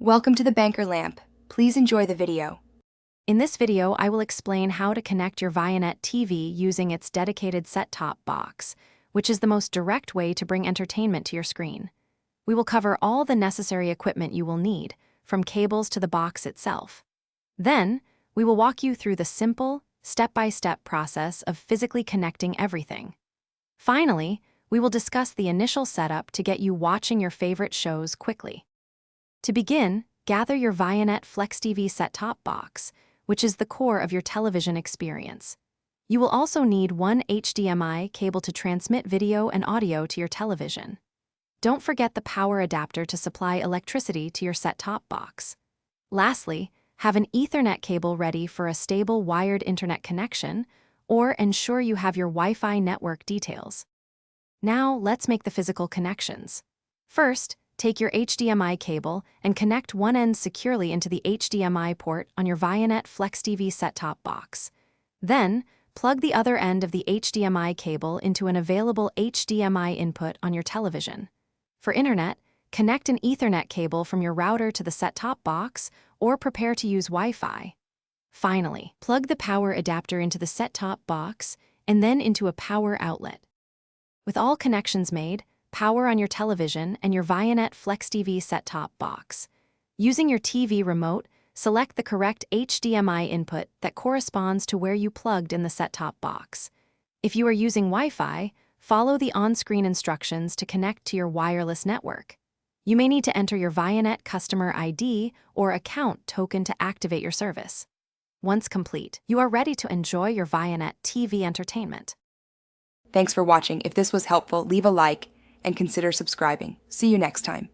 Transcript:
Welcome to the Banker Lamp. Please enjoy the video. In this video, I will explain how to connect your Vianet TV using its dedicated set-top box, which is the most direct way to bring entertainment to your screen. We will cover all the necessary equipment you will need, from cables to the box itself. Then, we will walk you through the simple, step-by-step process of physically connecting everything. Finally, we will discuss the initial setup to get you watching your favorite shows quickly. To begin, gather your Vianet FlexTV set-top box, which is the core of your television experience. You will also need one HDMI cable to transmit video and audio to your television. Don't forget the power adapter to supply electricity to your set-top box. Lastly, have an Ethernet cable ready for a stable wired internet connection, or ensure you have your Wi-Fi network details. Now, let's make the physical connections. First, take your HDMI cable and connect one end securely into the HDMI port on your Vianet FlexTV set-top box. Then, plug the other end of the HDMI cable into an available HDMI input on your television. For internet, connect an Ethernet cable from your router to the set-top box or prepare to use Wi-Fi. Finally, plug the power adapter into the set-top box and then into a power outlet. With all connections made, power on your television and your Vianet FlexTV set-top box. Using your TV remote, select the correct HDMI input that corresponds to where you plugged in the set-top box. If you are using Wi-Fi, follow the on-screen instructions to connect to your wireless network. You may need to enter your Vianet customer ID or account token to activate your service. Once complete, you are ready to enjoy your Vianet TV entertainment. Thanks for watching. If this was helpful, leave a like and consider subscribing. See you next time.